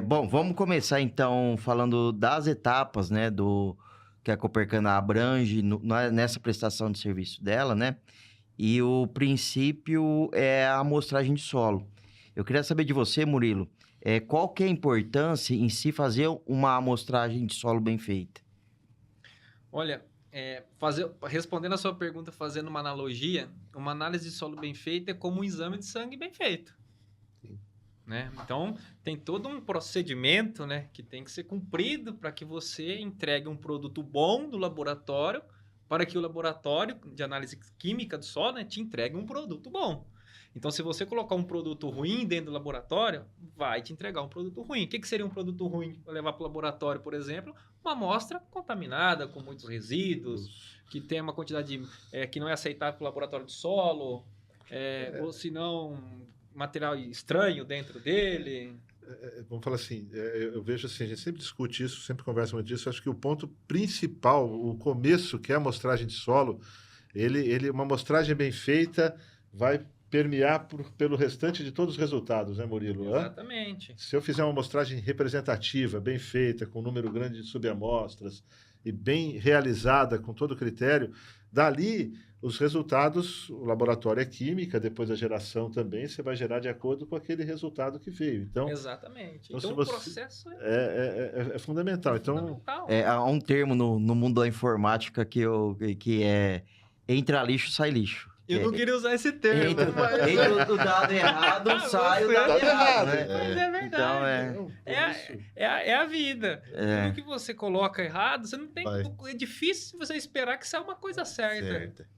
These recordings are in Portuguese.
Bom, vamos começar então falando das etapas, né, do que a Copercana abrange nessa prestação de serviço dela, né? E o princípio é a amostragem de solo. Eu queria saber de você, Murilo, qual que é a importância em si fazer uma amostragem de solo bem feita? Olha, respondendo a sua pergunta, fazendo uma analogia, uma análise de solo bem feita é como um exame de sangue bem feito. Sim. Né? Então, tem todo um procedimento, né, que tem que ser cumprido para que você entregue um produto bom do laboratório, para que o laboratório de análise química do solo, né, te entregue um produto bom. Então, se você colocar um produto ruim dentro do laboratório, vai te entregar um produto ruim. O que seria um produto ruim para levar para o laboratório, por exemplo? Uma amostra contaminada, com muitos resíduos, que tem uma quantidade que não é aceitável para o laboratório de solo, ou se não, material estranho dentro dele. Vamos falar assim, eu vejo assim, a gente sempre discute isso, sempre conversa muito disso. Acho que o ponto principal, o começo, que é a amostragem de solo, uma amostragem bem feita vai permear pelo restante de todos os resultados, né, Murilo? Exatamente. Se eu fizer uma amostragem representativa, bem feita, com um número grande de subamostras e bem realizada, com todo o critério, dali os resultados, o laboratório é química, depois a geração também, você vai gerar de acordo com aquele resultado que veio. Então, exatamente. Então, o processo é fundamental. Fundamental. Há um termo no mundo da informática que é entra lixo, sai lixo. Eu não queria usar esse termo. Entra o dado errado, sai o dado errado. Né? Mas é verdade. Então, é a vida. Tudo que você coloca errado, você não tem. É difícil você esperar que saia uma coisa certa.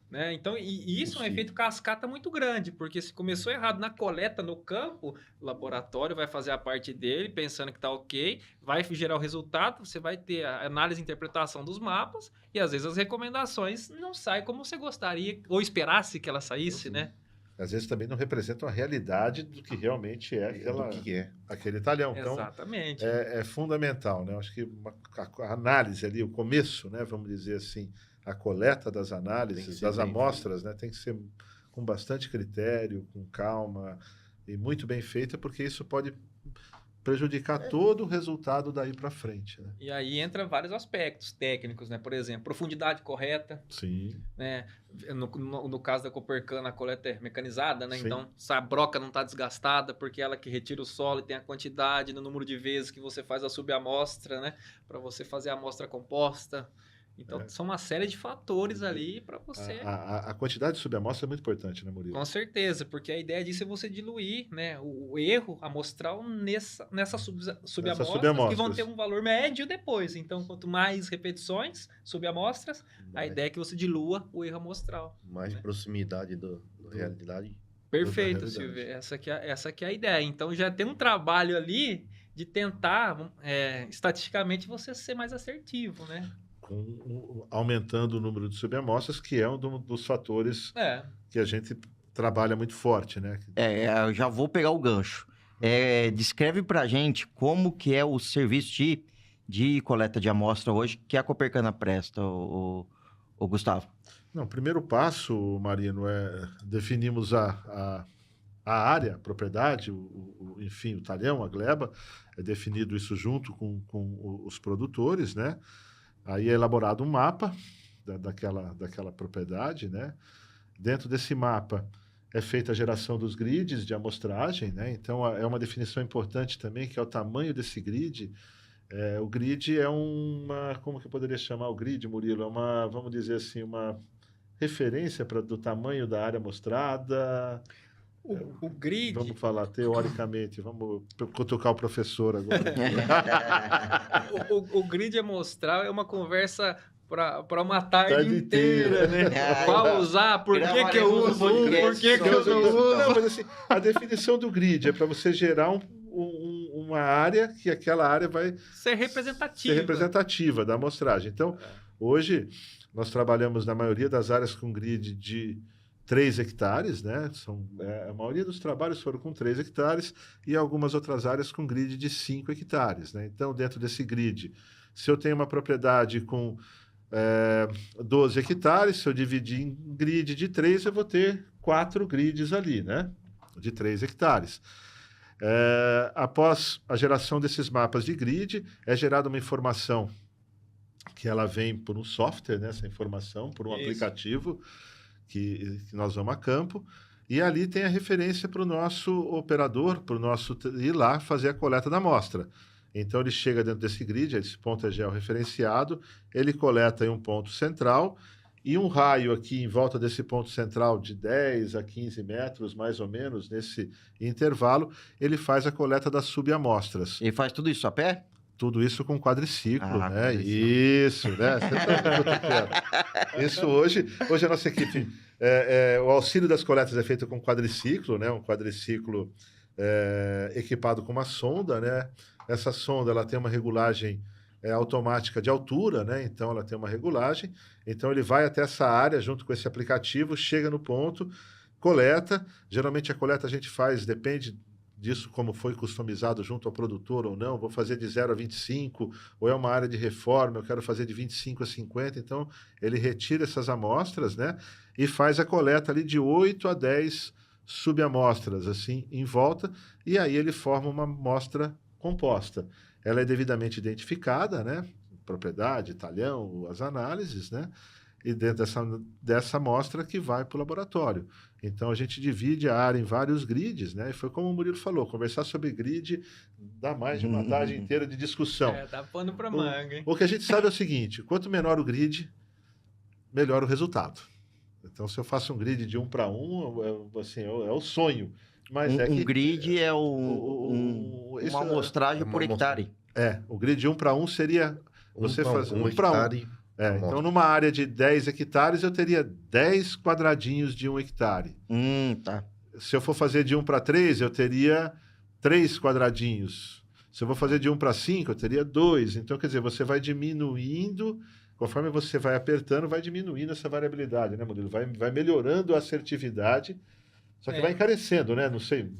Né? Então, e isso é um efeito cascata muito grande, porque se começou errado na coleta no campo, o laboratório vai fazer a parte dele, pensando que está ok, vai gerar o resultado, você vai ter a análise e interpretação dos mapas, e às vezes as recomendações não saem como você gostaria, ou esperasse que ela saísse, né? Às vezes também não representam a realidade do que realmente é aquele talhão. Exatamente. Então, é fundamental, né? Eu acho que a análise ali, o começo, né? Vamos dizer assim, a coleta das análises, das amostras, né, tem que ser com bastante critério, com calma e muito bem feita, porque isso pode prejudicar todo o resultado daí para frente. Né? E aí entra vários aspectos técnicos, né? Por exemplo, profundidade correta. Sim. Né? No caso da Copercana, a coleta é mecanizada, né? Sim. Então, a broca não está desgastada, porque ela que retira o solo e tem a quantidade no número de vezes que você faz a subamostra, né? Para você fazer a amostra composta. Então, são uma série de fatores ali para você... A quantidade de subamostra é muito importante, né, Murilo? Com certeza, porque a ideia disso é você diluir, né, o erro amostral nessas subamostras que vão ter um valor médio depois. Então, quanto mais repetições, subamostras, a ideia é que você dilua o erro amostral. Mais proximidade da realidade. Perfeito, Silvio. Essa que é a ideia. Então, já tem um trabalho ali de tentar, estatisticamente, você ser mais assertivo, né? Aumentando o número de subamostras, que é um dos fatores que a gente trabalha muito forte, né? Eu já vou pegar o gancho. Descreve pra gente como que é o serviço de coleta de amostra hoje que a Copercana presta, o Gustavo. Não, o primeiro passo, Marino, definimos a área, a propriedade, enfim, o talhão, a gleba, é definido isso junto com os produtores, né? Aí é elaborado um mapa daquela propriedade, né? Dentro desse mapa é feita a geração dos grids de amostragem, né? Então, é uma definição importante também, que é o tamanho desse grid. O grid é como que eu poderia chamar o grid, Murilo? Vamos dizer assim, uma referência do tamanho da área amostrada. O grid... Vamos falar teoricamente, vamos cutucar o professor agora. o grid amostral é uma conversa para uma tarde inteira, né? Qual usar, por que eu uso, por que eu não uso. Não, mas assim, a definição do grid é para você gerar uma área que aquela área vai ser representativa da amostragem. Então, hoje, nós trabalhamos na maioria das áreas com grid de 3 hectares, né? A maioria dos trabalhos foram com 3 hectares e algumas outras áreas com grid de 5 hectares. Né? Então, dentro desse grid, se eu tenho uma propriedade com 12 hectares, se eu dividir em grid de 3, eu vou ter 4 grids ali, né? De 3 hectares. Após a geração desses mapas de grid, é gerada uma informação que ela vem por um software, né, essa informação, por um Isso. aplicativo que nós vamos a campo, e ali tem a referência para o nosso operador, para o nosso ir lá fazer a coleta da amostra. Então, ele chega dentro desse grid, esse ponto é georreferenciado, ele coleta em um ponto central, e um raio aqui em volta desse ponto central de 10 a 15 metros, mais ou menos, nesse intervalo, ele faz a coleta das subamostras. Ele faz tudo isso a pé? Tudo isso com quadriciclo, Ah, né? quadriciclo. Isso, né? Você tá vendo o que eu quero. Isso hoje a nossa equipe, o auxílio das coletas é feito com quadriciclo, né? Um quadriciclo equipado com uma sonda, né? Essa sonda, ela tem uma regulagem automática de altura, né? Então, ela tem uma regulagem. Então, ele vai até essa área junto com esse aplicativo, chega no ponto, coleta. Geralmente, a coleta a gente faz, depende disso como foi customizado junto ao produtor ou não. Vou fazer de 0 a 25, ou é uma área de reforma, eu quero fazer de 25 a 50. Então, ele retira essas amostras, né? E faz a coleta ali de 8 a 10 subamostras, assim, em volta. E aí, ele forma uma amostra composta. Ela é devidamente identificada, né? Propriedade, talhão, as análises, né? E dentro dessa amostra que vai para o laboratório. Então, a gente divide a área em vários grids, né? E foi como o Murilo falou, conversar sobre grid dá mais de uma tarde inteira de discussão. Dá pano para manga, hein? O que a gente sabe é o seguinte, quanto menor o grid, melhor o resultado. Então, se eu faço um grid de 1 para 1, assim, é o sonho. Mas Um grid é uma amostragem por hectare. O grid de 1 para 1 seria você fazer 1 para 1. hectare. Então, numa área de 10 hectares, eu teria 10 quadradinhos de 1 hectare. Tá. Se eu for fazer de 1 para 3, eu teria 3 quadradinhos. Se eu vou fazer de 1 para 5, eu teria 2. Então, quer dizer, você vai diminuindo, conforme você vai apertando, vai diminuindo essa variabilidade, né, Murilo? Vai melhorando a assertividade, só que vai encarecendo, né? Não sei.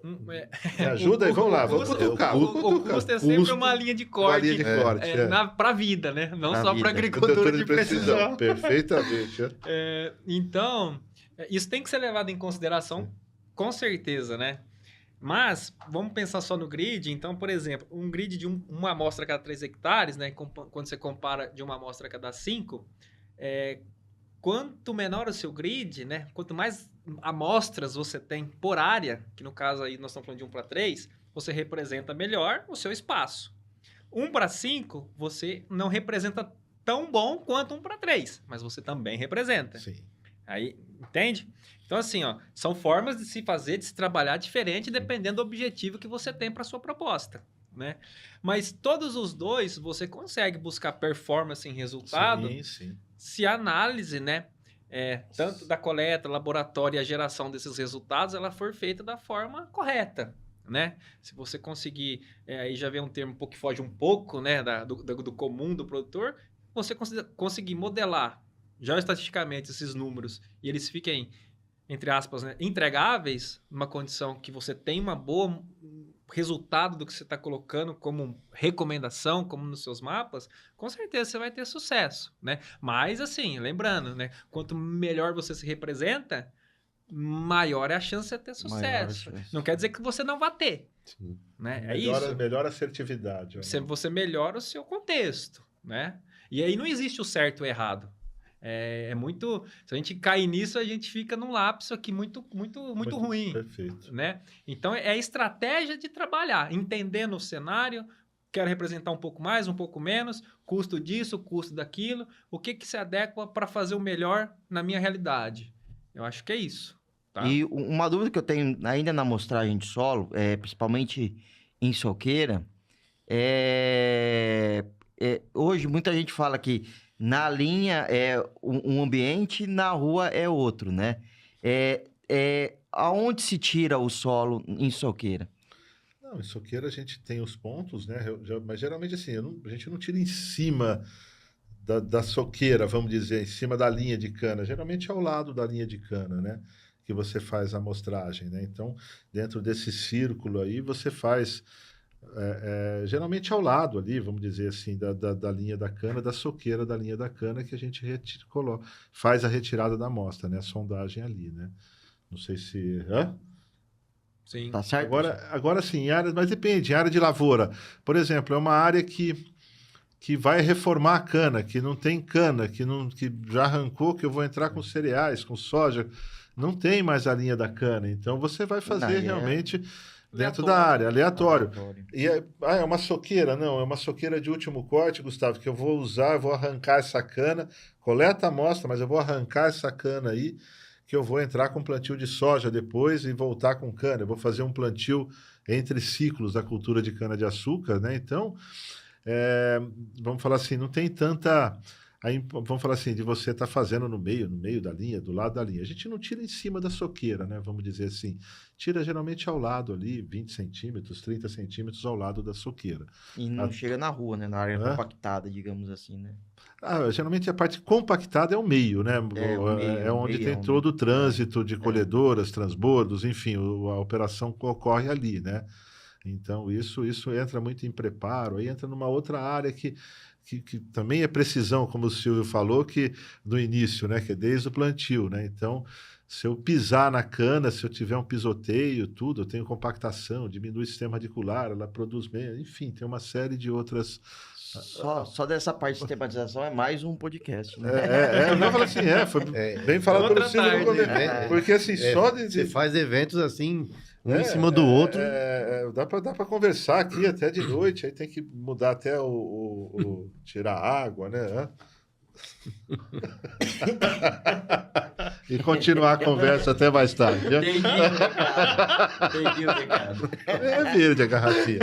Me ajuda aí, vamos lá, vamos cutucar. O custo é sempre uma linha de corte. Uma linha de corte, para a vida, né? Não Pra só vida. para agricultura de precisão. Perfeitamente. Então, isso tem que ser levado em consideração, com certeza, né? Mas, vamos pensar só no grid. Então, por exemplo, um grid de uma amostra a cada 3 hectares, né? Quando você compara de uma amostra a cada 5, quanto menor o seu grid, né? Quanto mais amostras você tem por área, que no caso aí nós estamos falando de 1 para 3, você representa melhor o seu espaço. 1 para 5, você não representa tão bom quanto 1 para 3, mas você também representa. Sim. Aí, entende? Então, assim, são formas de se fazer, de se trabalhar diferente, dependendo do objetivo que você tem para sua proposta, né? Mas todos os dois, você consegue buscar performance em resultado Sim. se a análise, né, tanto da coleta, laboratório e a geração desses resultados, ela for feita da forma correta, né? Se você conseguir, aí já vem um termo que foge um pouco, né, do comum do produtor, você conseguir modelar geoestatisticamente esses números e eles fiquem, entre aspas, né, entregáveis, numa condição que você tem uma boa resultado do que você está colocando como recomendação, como nos seus mapas, com certeza você vai ter sucesso, né? Mas, assim, lembrando, né? Quanto melhor você se representa, maior é a chance de ter sucesso. Não quer dizer que você não vai ter, Sim. né? Melhor assertividade. Você melhora o seu contexto, né? E aí não existe o certo ou errado. Muito... Se a gente cair nisso, a gente fica num lapso aqui muito ruim. Perfeito. Né? Então, é a estratégia de trabalhar, entendendo o cenário, quero representar um pouco mais, um pouco menos, custo disso, custo daquilo, o que se adequa para fazer o melhor na minha realidade. Eu acho que é isso. Tá? E uma dúvida que eu tenho ainda na amostragem de solo, principalmente em soqueira, hoje muita gente fala que na linha é um ambiente, na rua é outro, né? Aonde se tira o solo em soqueira? Não, em soqueira a gente tem os pontos, né? Mas geralmente assim, a gente não tira em cima da soqueira, vamos dizer, em cima da linha de cana. Geralmente é ao lado da linha de cana, né? Que você faz a amostragem, né? Então, dentro desse círculo aí, você faz... geralmente ao lado ali, vamos dizer assim, da linha da cana, da soqueira da linha da cana, que a gente faz a retirada da amostra, né? A sondagem ali, né? Não sei se... Sim. Tá certo? Agora sim, em áreas, mas depende, em área de lavoura. Por exemplo, é uma área que vai reformar a cana, que não tem cana, que já arrancou, que eu vou entrar com cereais, com soja. Não tem mais a linha da cana. Então você vai fazer realmente dentro da área, aleatório. E é uma soqueira? Não, é uma soqueira de último corte, Gustavo, que eu vou usar, eu vou arrancar essa cana, coleta a amostra, mas eu vou arrancar essa cana aí, que eu vou entrar com plantio de soja depois e voltar com cana. Eu vou fazer um plantio entre ciclos da cultura de cana-de-açúcar, né? Então, vamos falar assim, não tem tanta... Aí, vamos falar assim, de você estar fazendo no meio da linha, do lado da linha. A gente não tira em cima da soqueira, né? Vamos dizer assim. Tira geralmente ao lado ali, 20 centímetros, 30 centímetros ao lado da soqueira. E não chega na rua, né? Na área compactada, digamos assim, né? Geralmente a parte compactada é o meio, né? É onde tem todo o trânsito de colhedoras, transbordos, enfim, a operação ocorre ali, né? Então, isso entra muito em preparo, aí entra numa outra área que também é precisão, como o Silvio falou, que no início, né, que é desde o plantio, né? Então, se eu pisar na cana, se eu tiver um pisoteio, tudo, eu tenho compactação, diminui o sistema radicular, ela produz menos, enfim, tem uma série de outras... Só dessa parte de sistematização é mais um podcast, né? Eu vou falar assim, bem falado pelo Silvio, porque assim, só de... Você faz eventos assim... Um em cima do outro. Dá para conversar aqui até de noite, aí tem que mudar até tirar água, né? E continuar a conversa até mais tarde. Entendi o recado. É verde a garrafinha.